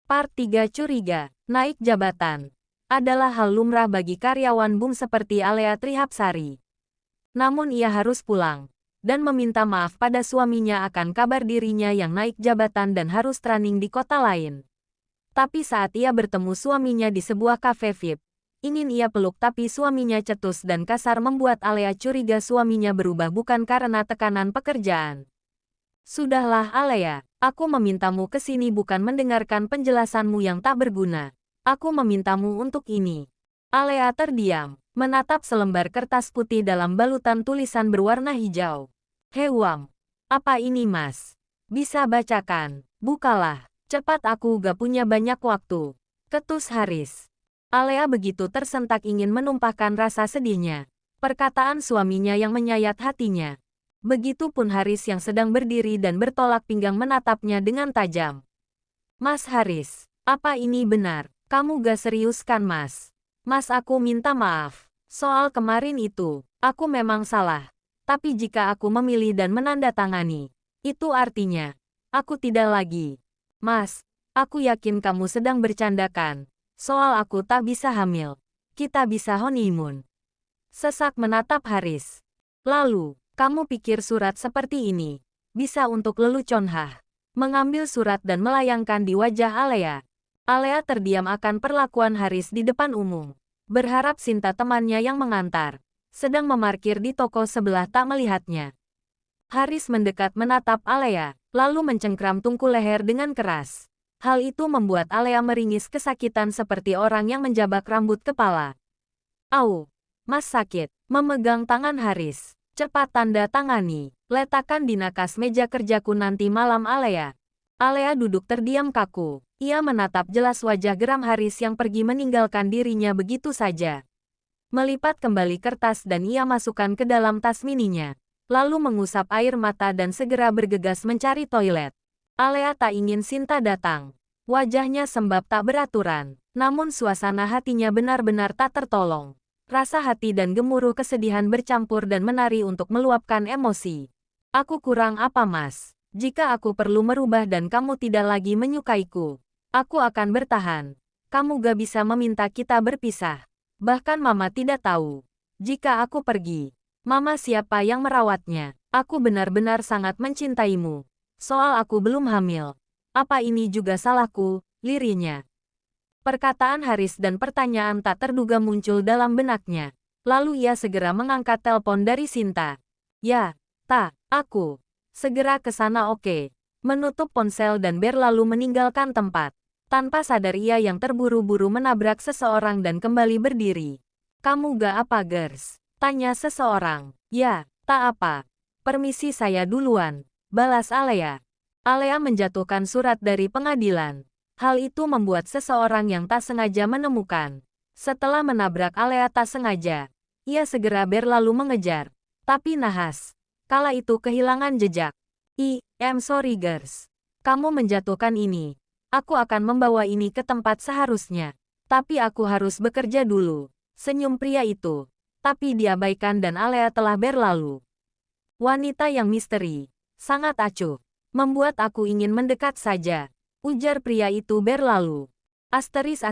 Part 3 Curiga, naik jabatan, adalah hal lumrah bagi karyawan BUM seperti Alea Trihapsari. Namun ia harus pulang, dan meminta maaf pada suaminya akan kabar dirinya yang naik jabatan dan harus training di kota lain. Tapi saat ia bertemu suaminya di sebuah kafe VIP, ingin ia peluk tapi suaminya cetus dan kasar membuat Alea curiga suaminya berubah bukan karena tekanan pekerjaan. Sudahlah Alea, aku memintamu ke sini bukan mendengarkan penjelasanmu yang tak berguna. Aku memintamu untuk ini. Alea terdiam, menatap selembar kertas putih dalam balutan tulisan berwarna hijau. Hewam, apa ini mas? Bisa bacakan, bukalah. Cepat aku gak punya banyak waktu. Ketus Haris. Alea begitu tersentak ingin menumpahkan rasa sedihnya. Perkataan suaminya yang menyayat hatinya. Begitupun Haris yang sedang berdiri dan bertolak pinggang menatapnya dengan tajam. Mas Haris, apa ini benar? Kamu gak serius kan mas? Mas aku minta maaf. Soal kemarin itu, aku memang salah. Tapi jika aku memilih dan menandatangani, itu artinya, aku tidak lagi. Mas, aku yakin kamu sedang bercandakan. Soal aku tak bisa hamil. Kita bisa honeymoon. Sesak menatap Haris. Lalu, kamu pikir surat seperti ini bisa untuk lelucon hah? Mengambil surat dan melayangkan di wajah Alea. Alea terdiam akan perlakuan Haris di depan umum. Berharap Sinta temannya yang mengantar sedang memarkir di toko sebelah tak melihatnya. Haris mendekat menatap Alea, lalu mencengkram tungku leher dengan keras. Hal itu membuat Alea meringis kesakitan seperti orang yang menjabak rambut kepala. Au, mas sakit, memegang tangan Haris. Cepat tanda tangani, letakkan di nakas meja kerjaku nanti malam Alea. Alea duduk terdiam kaku. Ia menatap jelas wajah geram Haris yang pergi meninggalkan dirinya begitu saja. Melipat kembali kertas dan ia masukkan ke dalam tas mininya. Lalu mengusap air mata dan segera bergegas mencari toilet. Alea tak ingin Sinta datang. Wajahnya sembab tak beraturan. Namun suasana hatinya benar-benar tak tertolong. Rasa hati dan gemuruh kesedihan bercampur dan menari untuk meluapkan emosi. Aku kurang apa mas? Jika aku perlu merubah dan kamu tidak lagi menyukaiku, aku akan bertahan. Kamu gak bisa meminta kita berpisah. Bahkan mama tidak tahu. Jika aku pergi, mama siapa yang merawatnya? Aku benar-benar sangat mencintaimu. Soal aku belum hamil. Apa ini juga salahku? Lirihnya. Perkataan Haris dan pertanyaan tak terduga muncul dalam benaknya. Lalu ia segera mengangkat telepon dari Sinta. Ya, aku. Segera ke sana oke. Menutup ponsel dan lalu meninggalkan tempat. Tanpa sadar ia yang terburu-buru menabrak seseorang dan kembali berdiri. Kamu gak apa gers? Tanya seseorang. Ya, tak apa. Permisi saya duluan. Balas Alea. Alea menjatuhkan surat dari pengadilan. Hal itu membuat seseorang yang tak sengaja menemukan. Setelah menabrak Alea tak sengaja, ia segera lalu mengejar. Tapi nahas. Kala itu kehilangan jejak. I'm sorry girls. Kamu menjatuhkan ini. Aku akan membawa ini ke tempat seharusnya. Tapi aku harus bekerja dulu. Senyum pria itu. Tapi diabaikan dan Alea telah berlalu. Wanita yang misteri. Sangat acuh. Membuat aku ingin mendekat saja. Ujar pria itu berlalu. Asteris.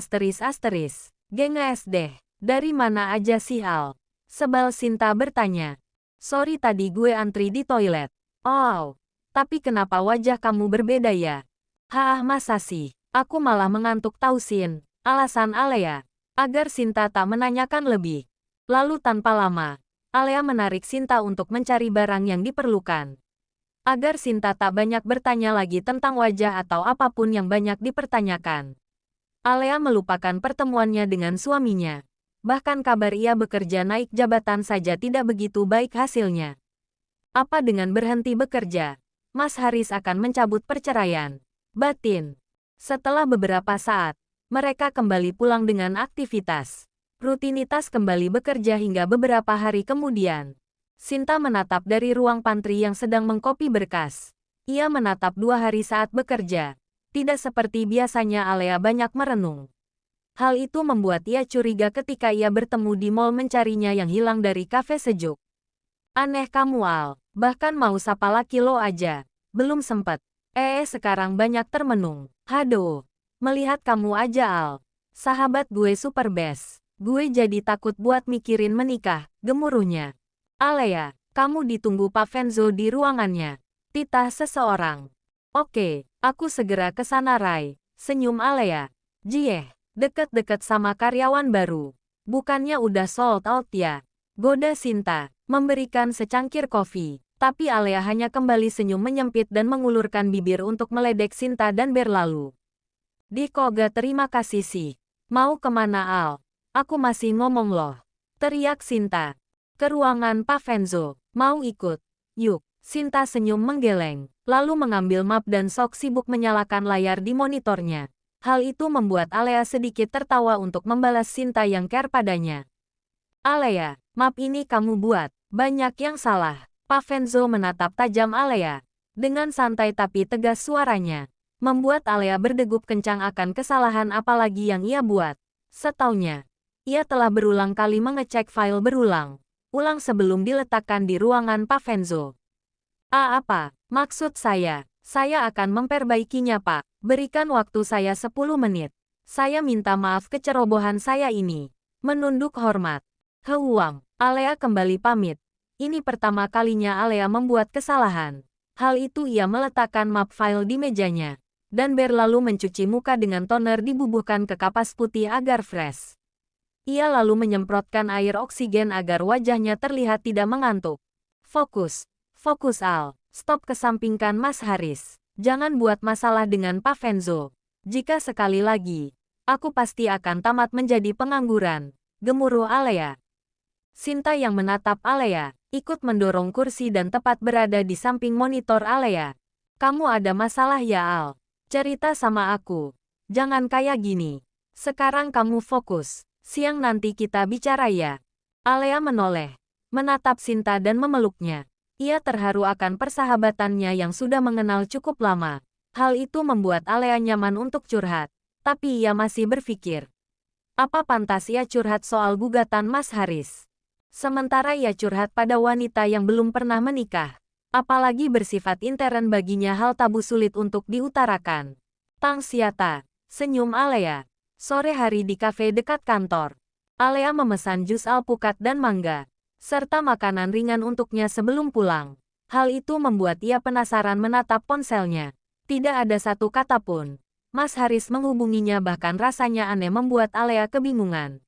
Genges deh. Dari mana aja sih Al? Sebal Sinta bertanya. Sorry tadi gue antri di toilet. Oh, tapi kenapa wajah kamu berbeda ya? Masa sih? Aku malah mengantuk tausin. Alasan Alea. Agar Sinta tak menanyakan lebih. Lalu tanpa lama, Alea menarik Sinta untuk mencari barang yang diperlukan. Agar Sinta tak banyak bertanya lagi tentang wajah atau apapun yang banyak dipertanyakan. Alea melupakan pertemuannya dengan suaminya. Bahkan kabar ia bekerja naik jabatan saja tidak begitu baik hasilnya. Apa dengan berhenti bekerja, Mas Haris akan mencabut perceraian? Batin. Setelah beberapa saat, mereka kembali pulang dengan aktivitas. Rutinitas kembali bekerja hingga beberapa hari kemudian. Sinta menatap dari ruang pantry yang sedang mengkopi berkas. Ia menatap 2 hari saat bekerja. Tidak seperti biasanya Alea banyak merenung. Hal itu membuat ia curiga ketika ia bertemu di mall mencarinya yang hilang dari kafe sejuk. Aneh kamu Al, bahkan mau sapa laki lo aja. Belum sempet. Sekarang banyak termenung. Haduh. Melihat kamu aja Al. Sahabat gue super best. Gue jadi takut buat mikirin menikah, gemuruhnya. Alea, kamu ditunggu Pak Venzo di ruangannya. Titah seseorang. Oke, aku segera ke sana Rai. Senyum Alea. Jieh, deket-deket sama karyawan baru. Bukannya udah sold out ya? Goda Sinta, memberikan secangkir kopi. Tapi Alea hanya kembali senyum menyempit dan mengulurkan bibir untuk meledek Sinta dan berlalu. Di Koga terima kasih sih. Mau kemana Al? Aku masih ngomong loh. Teriak Sinta. Ke ruangan Pak Venzo. Mau ikut? Yuk. Sinta senyum menggeleng. Lalu mengambil map dan sok sibuk menyalakan layar di monitornya. Hal itu membuat Alea sedikit tertawa untuk membalas Sinta yang care padanya. Alea, map ini kamu buat. Banyak yang salah. Pak Venzo menatap tajam Alea. Dengan santai tapi tegas suaranya. Membuat Alea berdegup kencang akan kesalahan apalagi yang ia buat. Setaunya, ia telah berulang kali mengecek file berulang-ulang sebelum diletakkan di ruangan Pak Venzo. Apa? Maksud saya akan memperbaikinya Pak. Berikan waktu saya 10 menit. Saya minta maaf kecerobohan saya ini. Menunduk hormat. Heuang, Alea kembali pamit. Ini pertama kalinya Alea membuat kesalahan. Hal itu ia meletakkan map file di mejanya. Dan berlalu mencuci muka dengan toner dibubuhkan ke kapas putih agar fresh. Ia lalu menyemprotkan air oksigen agar wajahnya terlihat tidak mengantuk. Fokus Al. Stop kesampingkan Mas Haris. Jangan buat masalah dengan Pak Venzo. Jika sekali lagi, aku pasti akan tamat menjadi pengangguran. Gemuruh Alea. Sinta yang menatap Alea, ikut mendorong kursi dan tepat berada di samping monitor Alea. Kamu ada masalah ya Al? Cerita sama aku. Jangan kayak gini. Sekarang kamu fokus. Siang nanti kita bicara ya. Alea menoleh, menatap Sinta dan memeluknya. Ia terharu akan persahabatannya yang sudah mengenal cukup lama. Hal itu membuat Alea nyaman untuk curhat. Tapi ia masih berpikir. Apa pantas ia curhat soal gugatan Mas Haris? Sementara ia curhat pada wanita yang belum pernah menikah. Apalagi bersifat intern baginya hal tabu sulit untuk diutarakan. Tang Siata, senyum Alea. Sore hari di kafe dekat kantor. Alea memesan jus alpukat dan mangga. Serta makanan ringan untuknya sebelum pulang. Hal itu membuat ia penasaran menatap ponselnya. Tidak ada satu kata pun. Mas Haris menghubunginya bahkan rasanya aneh membuat Alea kebingungan.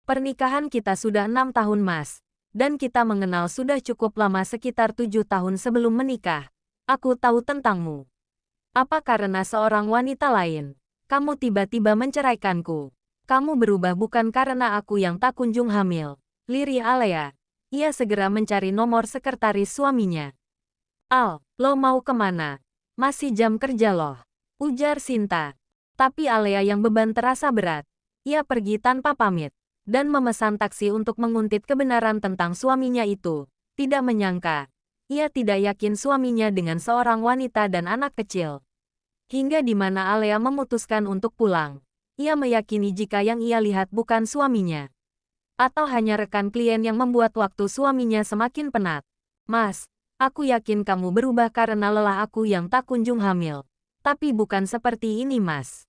Pernikahan kita sudah 6 tahun Mas. Dan kita mengenal sudah cukup lama sekitar 7 tahun sebelum menikah. Aku tahu tentangmu. Apa karena seorang wanita lain? Kamu tiba-tiba menceraikanku. Kamu berubah bukan karena aku yang tak kunjung hamil. Lirih Alea. Ia segera mencari nomor sekretaris suaminya. Al, lo mau kemana? Masih jam kerja loh. Ujar Sinta. Tapi Alea yang beban terasa berat. Ia pergi tanpa pamit. Dan memesan taksi untuk menguntit kebenaran tentang suaminya itu. Tidak menyangka. Ia tidak yakin suaminya dengan seorang wanita dan anak kecil. Hingga di mana Alea memutuskan untuk pulang. Ia meyakini jika yang ia lihat bukan suaminya. Atau hanya rekan klien yang membuat waktu suaminya semakin penat. Mas, aku yakin kamu berubah karena lelah aku yang tak kunjung hamil. Tapi bukan seperti ini Mas.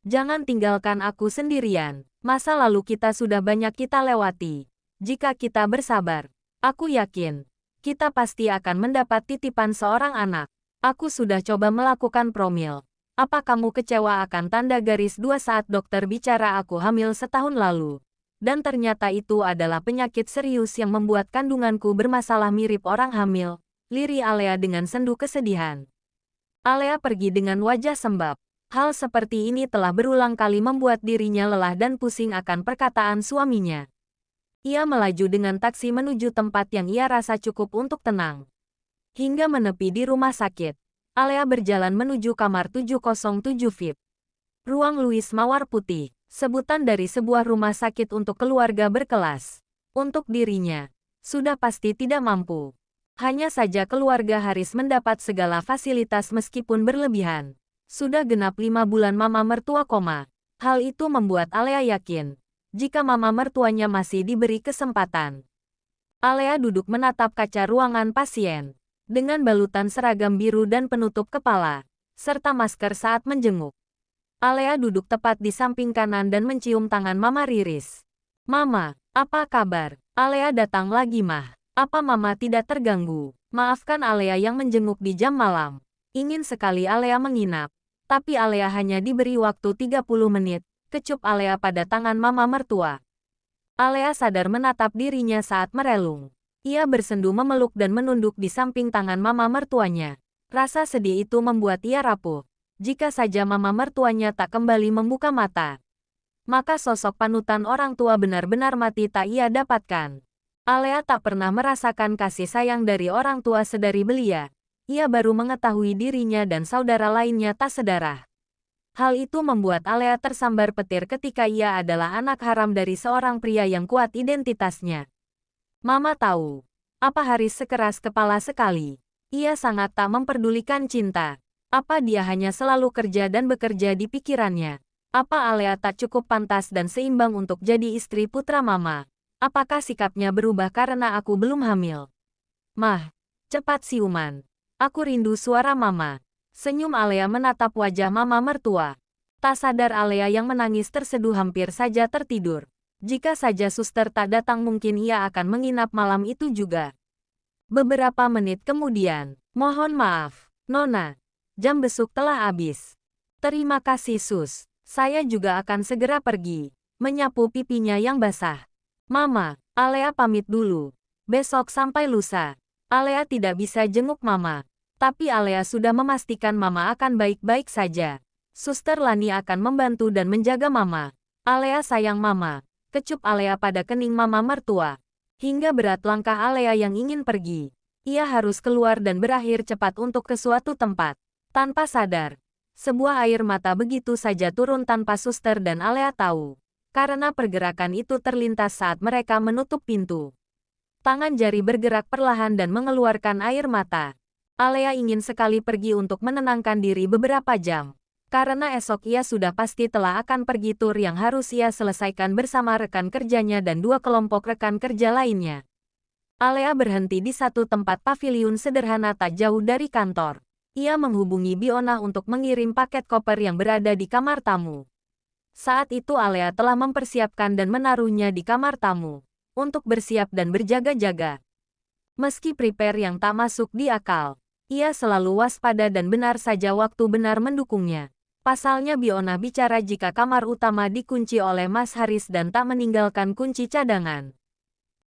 Jangan tinggalkan aku sendirian. Masa lalu kita sudah banyak kita lewati. Jika kita bersabar, aku yakin, kita pasti akan mendapat titipan seorang anak. Aku sudah coba melakukan promil. Apa kamu kecewa akan tanda garis 2 saat dokter bicara aku hamil setahun lalu? Dan ternyata itu adalah penyakit serius yang membuat kandunganku bermasalah mirip orang hamil. Lirih Alea dengan sendu kesedihan. Alea pergi dengan wajah sembab. Hal seperti ini telah berulang kali membuat dirinya lelah dan pusing akan perkataan suaminya. Ia melaju dengan taksi menuju tempat yang ia rasa cukup untuk tenang. Hingga menepi di rumah sakit, Alea berjalan menuju kamar 707 VIP. Ruang Louis Mawar Putih, sebutan dari sebuah rumah sakit untuk keluarga berkelas. Untuk dirinya, sudah pasti tidak mampu. Hanya saja keluarga Haris mendapat segala fasilitas meskipun berlebihan. Sudah genap 5 bulan mama mertua koma. Hal itu membuat Alea yakin, jika mama mertuanya masih diberi kesempatan. Alea duduk menatap kaca ruangan pasien, dengan balutan seragam biru dan penutup kepala, serta masker saat menjenguk. Alea duduk tepat di samping kanan dan mencium tangan Mama Riris. Mama, apa kabar? Alea datang lagi mah. Apa Mama tidak terganggu? Maafkan Alea yang menjenguk di jam malam. Ingin sekali Alea menginap. Tapi Alea hanya diberi waktu 30 menit. Kecup Alea pada tangan Mama mertua. Alea sadar menatap dirinya saat merelung. Ia bersendu memeluk dan menunduk di samping tangan Mama mertuanya. Rasa sedih itu membuat ia rapuh. Jika saja Mama mertuanya tak kembali membuka mata, maka sosok panutan orang tua benar-benar mati tak ia dapatkan. Alea tak pernah merasakan kasih sayang dari orang tua sedari belia. Ia baru mengetahui dirinya dan saudara lainnya tak sedarah. Hal itu membuat Alea tersambar petir ketika ia adalah anak haram dari seorang pria yang kuat identitasnya. Mama tahu, apa Haris sekeras kepala sekali. Ia sangat tak memperdulikan cinta. Apa dia hanya selalu kerja dan bekerja di pikirannya? Apa Alea tak cukup pantas dan seimbang untuk jadi istri putra Mama? Apakah sikapnya berubah karena aku belum hamil? Mah, cepat siuman. Aku rindu suara Mama. Senyum Alea menatap wajah Mama mertua. Tak sadar Alea yang menangis terseduh hampir saja tertidur. Jika saja suster tak datang mungkin ia akan menginap malam itu juga. Beberapa menit kemudian, mohon maaf, Nona. Jam besuk telah habis. Terima kasih Sus. Saya juga akan segera pergi. Menyapu pipinya yang basah. Mama, Alea pamit dulu. Besok sampai lusa. Alea tidak bisa jenguk Mama. Tapi Alea sudah memastikan Mama akan baik-baik saja. Suster Lani akan membantu dan menjaga Mama. Alea sayang Mama. Kecup Alea pada kening Mama mertua. Hingga berat langkah Alea yang ingin pergi. Ia harus keluar dan berakhir cepat untuk ke suatu tempat. Tanpa sadar, sebuah air mata begitu saja turun tanpa suster dan Alea tahu. Karena pergerakan itu terlintas saat mereka menutup pintu. Tangan jari bergerak perlahan dan mengeluarkan air mata. Alea ingin sekali pergi untuk menenangkan diri beberapa jam. Karena esok ia sudah pasti telah akan pergi tur yang harus ia selesaikan bersama rekan kerjanya dan dua kelompok rekan kerja lainnya. Alea berhenti di satu tempat paviliun sederhana tak jauh dari kantor. Ia menghubungi Biona untuk mengirim paket koper yang berada di kamar tamu. Saat itu Alea telah mempersiapkan dan menaruhnya di kamar tamu. Untuk bersiap dan berjaga-jaga. Meski prepare yang tak masuk di akal. Ia selalu waspada dan benar saja waktu benar mendukungnya. Pasalnya Biona bicara jika kamar utama dikunci oleh Mas Haris dan tak meninggalkan kunci cadangan.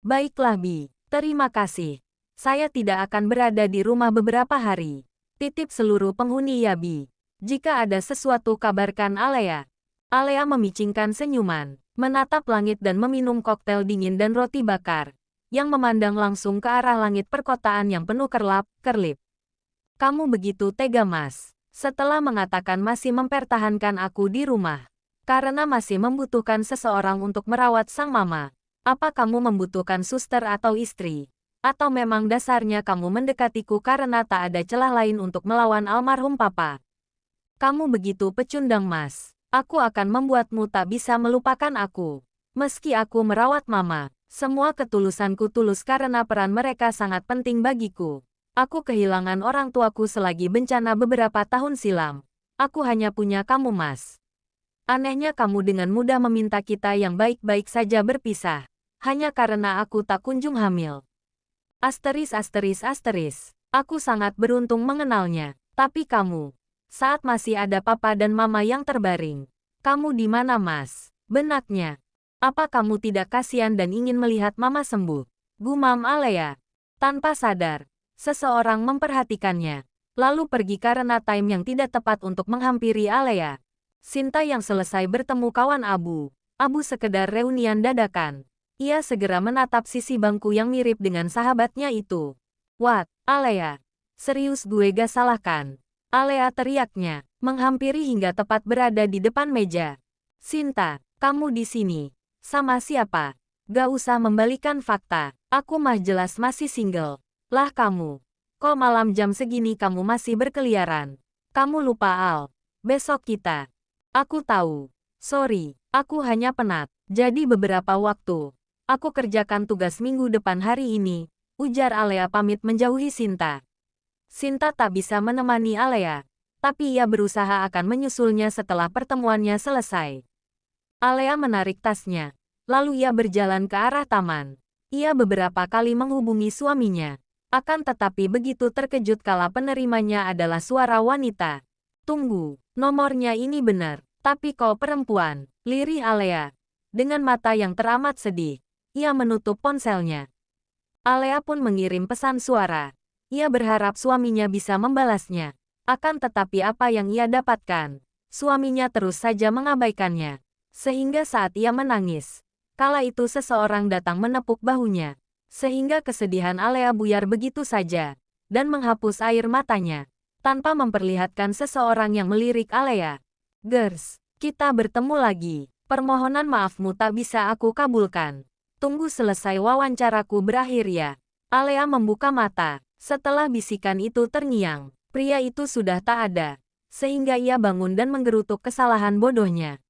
Baiklah Bi, terima kasih. Saya tidak akan berada di rumah beberapa hari. Titip seluruh penghuni ya Bi. Jika ada sesuatu kabarkan Alea. Alea memicingkan senyuman, menatap langit dan meminum koktail dingin dan roti bakar, yang memandang langsung ke arah langit perkotaan yang penuh kerlap-kerlip. Kamu begitu tega Mas. Setelah mengatakan masih mempertahankan aku di rumah. Karena masih membutuhkan seseorang untuk merawat sang mama. Apa kamu membutuhkan suster atau istri? Atau memang dasarnya kamu mendekatiku karena tak ada celah lain untuk melawan almarhum papa? Kamu begitu pecundang Mas. Aku akan membuatmu tak bisa melupakan aku. Meski aku merawat mama, semua ketulusanku tulus karena peran mereka sangat penting bagiku. Aku kehilangan orang tuaku selagi bencana beberapa tahun silam. Aku hanya punya kamu Mas. Anehnya kamu dengan mudah meminta kita yang baik-baik saja berpisah. Hanya karena aku tak kunjung hamil. Asteris. Aku sangat beruntung mengenalnya. Tapi kamu, saat masih ada papa dan mama yang terbaring. Kamu di mana Mas? Benaknya. Apa kamu tidak kasihan dan ingin melihat mama sembuh? Gumam Alea. Tanpa sadar. Seseorang memperhatikannya, lalu pergi karena time yang tidak tepat untuk menghampiri Alea. Sinta yang selesai bertemu kawan Abu sekedar reunian dadakan. Ia segera menatap sisi bangku yang mirip dengan sahabatnya itu. What, Alea? Serius gue gak salahkan? Alea teriaknya, menghampiri hingga tepat berada di depan meja. Sinta, kamu di sini. Sama siapa? Gak usah membalikan fakta, aku mah jelas masih single. Lah kamu, kok malam jam segini kamu masih berkeliaran? Kamu lupa Al. Besok kita. Aku tahu. Sorry, aku hanya penat. Jadi beberapa waktu. Aku kerjakan tugas minggu depan hari ini. Ujar Alea pamit menjauhi Sinta. Sinta tak bisa menemani Alea. tapi ia berusaha akan menyusulnya setelah pertemuannya selesai. Alea menarik tasnya. Lalu ia berjalan ke arah taman. Ia beberapa kali menghubungi suaminya. Akan tetapi begitu terkejut kala penerimanya adalah suara wanita. Tunggu, nomornya ini benar. Tapi kau perempuan, lirih Alea. Dengan mata yang teramat sedih, ia menutup ponselnya. Alea pun mengirim pesan suara. Ia berharap suaminya bisa membalasnya. Akan tetapi apa yang ia dapatkan? Suaminya terus saja mengabaikannya. Sehingga saat ia menangis, kala itu seseorang datang menepuk bahunya. Sehingga kesedihan Alea buyar begitu saja, dan menghapus air matanya, tanpa memperlihatkan seseorang yang melirik Alea. Girls, kita bertemu lagi. Permohonan maafmu tak bisa aku kabulkan. Tunggu selesai wawancaraku berakhir ya. Alea membuka mata. Setelah bisikan itu terngiang, pria itu sudah tak ada. Sehingga ia bangun dan menggerutuk kesalahan bodohnya.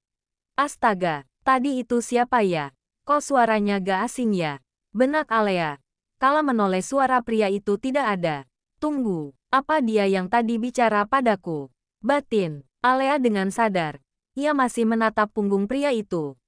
Astaga, tadi itu siapa ya? Kok suaranya gak asing ya? Benak Alea. Kala menoleh suara pria itu tidak ada. Tunggu, apa dia yang tadi bicara padaku? Batin, Alea dengan sadar. Ia masih menatap punggung pria itu.